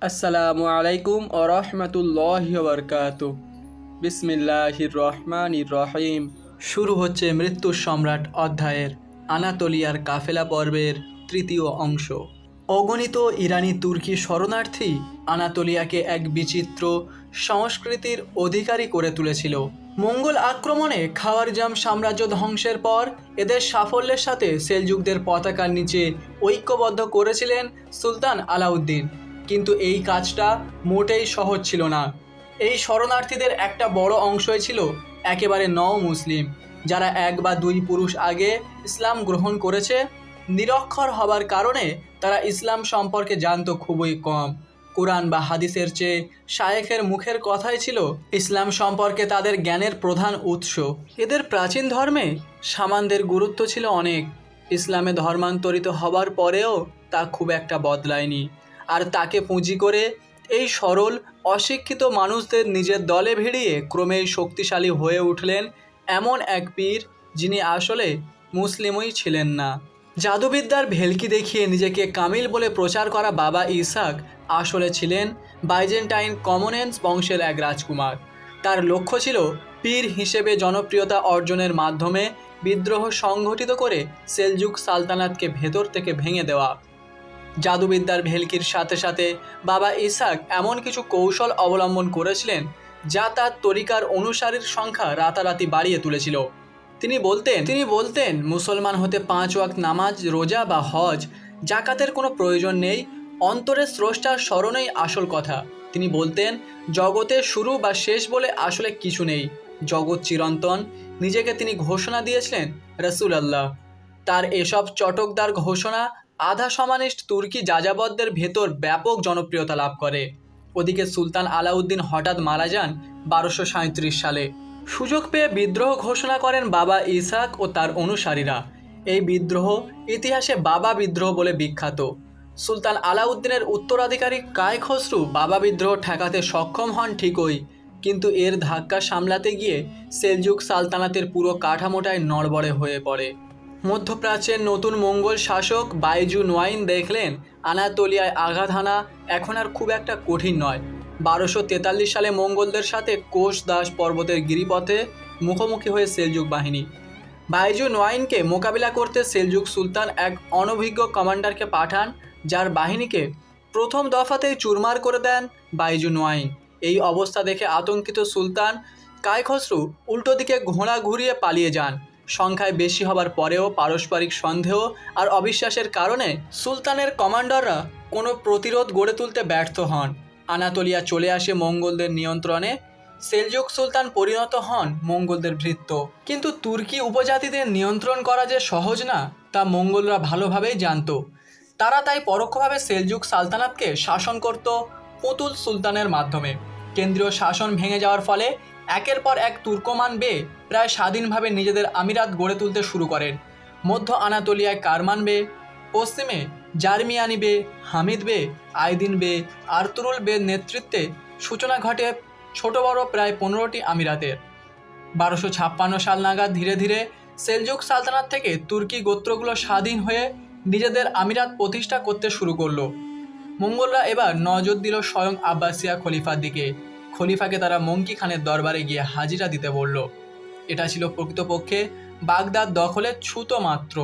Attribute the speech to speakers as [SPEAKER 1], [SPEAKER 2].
[SPEAKER 1] আসসালামু আলাইকুম ও রহমতুল্লাহি ওয়া বারাকাতুহু। বিসমিল্লাহির রহমানির রহিম। শুরু হচ্ছে মৃত্যুর সম্রাট অধ্যায়ের আনাতোলিয়ার কাফেলা পর্বের তৃতীয় অংশ। অগণিত ইরানি তুর্কি শরণার্থী আনাতোলিয়াকে এক বিচিত্র সংস্কৃতির অধিকারী করে তুলেছিল। মঙ্গল আক্রমণে খাওয়ারজাম সাম্রাজ্য ধ্বংসের পর এদের সাফল্যের সাথে সেলজুকদের পতাকার নিচে ঐক্যবদ্ধ করেছিলেন সুলতান আলাউদ্দিন। কিন্তু এই কাজটা মোটেই সহজ ছিল না। এই শরণার্থীদের একটা বড় অংশই ছিল একেবারে মুসলিম, যারা এক বা দুই পুরুষ আগে ইসলাম গ্রহণ করেছে। নিরক্ষর হবার কারণে তারা ইসলাম সম্পর্কে জানত খুবই কম। কোরআন বা হাদিসের চেয়ে শায়েখের মুখের কথাই ছিল ইসলাম সম্পর্কে তাদের জ্ঞানের প্রধান উৎস। এদের প্রাচীন ধর্মে সামানদের গুরুত্ব ছিল অনেক। ইসলামে ধর্মান্তরিত হবার পরেও তা খুব একটা বদলায়নি। আর তাকে পুঁজি করে এই সরল অশিক্ষিত মানুষদের নিজের দলে ভিড়িয়ে ক্রমেই শক্তিশালী হয়ে উঠলেন এমন এক পীর, যিনি আসলে মুসলিমই ছিলেন না। জাদুবিদ্যার ভেলকি দেখিয়ে নিজেকে কামিল বলে প্রচার করা বাবা ইসাক আসলে ছিলেন বাইজেন্টাইন কমনেন্স বংশের এক রাজকুমার। তার লক্ষ্য ছিল পীর হিসেবে জনপ্রিয়তা অর্জনের মাধ্যমে বিদ্রোহ সংগঠিত করে সেলজুক সালতানাতকে ভেতর থেকে ভেঙে দেওয়া। জাদুবিদ্যার ভেলকির সাথে সাথে বাবা ইসাক এমন কিছু কৌশল অবলম্বন করেছিলেন যা তার তরিকার অনুসারীর সংখ্যা রাতারাতি বাড়িয়ে তুলেছিল। তিনি বলতেন মুসলমান হতে 5 ওয়াক্ত নামাজ, রোজা বা হজ, জাকাতের কোনো প্রয়োজন নেই, অন্তরের স্রষ্টার স্মরণেই আসল কথা। তিনি বলতেন জগতে শুরু বা শেষ বলে আসলে কিছু নেই, জগৎ চিরন্তন। নিজেকে তিনি ঘোষণা দিয়েছিলেন রাসূলুল্লাহ। তার এসব চটকদার ঘোষণা আধা সমানিষ্ট তুর্কি যাযাবরদের ভেতর ব্যাপক জনপ্রিয়তা লাভ করে। ওদিকে সুলতান আলাউদ্দিন হঠাৎ মারা যান 1237 সালে। সুযোগ পেয়ে বিদ্রোহ ঘোষণা করেন বাবা ইসাক ও তার অনুসারীরা। এই বিদ্রোহ ইতিহাসে বাবা বিদ্রোহ বলে বিখ্যাত। সুলতান আলাউদ্দিনের উত্তরাধিকারী কায় খসরু বাবা বিদ্রোহ ঠেকাতে সক্ষম হন ঠিকই, কিন্তু এর ধাক্কা সামলাতে গিয়ে সেলজুক সালতানাতের পুরো কাঠামোটাই নড়বড়ে হয়ে পড়ে। মধ্যপ্রাচ্যের নতুন মঙ্গল শাসক বাইজু নোয়াইন দেখলেন আনাতোলিয়ায় আঘাত হানা এখন আর খুব একটা কঠিন নয়। 1243 সালে মঙ্গলদের সাথে কোষ দাস পর্বতের গিরিপথে মুখোমুখি হয়ে সেলজুক বাহিনী। বাইজু নোয়াইনকে মোকাবিলা করতে সেলজুক সুলতান এক অনভিজ্ঞ কমান্ডারকে পাঠান, যার বাহিনীকে প্রথম দফাতেই চুরমার করে দেন বাইজু নোয়াইন। এই অবস্থা দেখে আতঙ্কিত সুলতান কায় খসরু উল্টো দিকে ঘোড়া ঘুরিয়ে পালিয়ে যান। সংখ্যায় বেশি হবার পরেও পারস্পরিক সন্দেহ আর অবিশ্বাসের কারণে সুলতানের কমান্ডাররা কোনো প্রতিরোধ গড়ে তুলতে ব্যর্থ হন। আনাতোলিয়া চলে আসে মঙ্গলদের নিয়ন্ত্রণে। সেলজুক সুলতান পরিণত হন মঙ্গলদের ভৃত্য। কিন্তু তুর্কি উপজাতিদের নিয়ন্ত্রণ করা যে সহজ না, তা মঙ্গলরা ভালোভাবেই জানত। তারা তাই পরোক্ষভাবে সেলজুক সালতানাতকে শাসন করত পুতুল সুলতানের মাধ্যমে। কেন্দ্রীয় শাসন ভেঙে যাওয়ার ফলে একের পর এক তুর্কমান বে প্রায় স্বাধীনভাবে নিজেদের আমিরাত গড়ে তুলতে শুরু করেন। মধ্য আনাতোলিয়ায় কারমান বে, পশ্চিমে জার্মিয়ানি বে, হামিদ বে, আইদিন বে, আর্তুরুল বের নেতৃত্বে সূচনা ঘটে ছোট বড় প্রায় 15টি আমিরাতের। 1256 সাল নাগাদ ধীরে ধীরে সেলজুক সালতানাত থেকে তুর্কি গোত্রগুলো স্বাধীন হয়ে নিজেদের আমিরাত প্রতিষ্ঠা করতে শুরু করলো। মঙ্গলরা এবার নজর দিল স্বয়ং আব্বাসিয়া খলিফার দিকে। খলিফাকে তারা মঙ্কি খানের দরবারে গিয়ে হাজিরা দিতে বলল। এটা ছিল প্রকৃতপক্ষে বাগদাদ দখলের ছুতো মাত্র।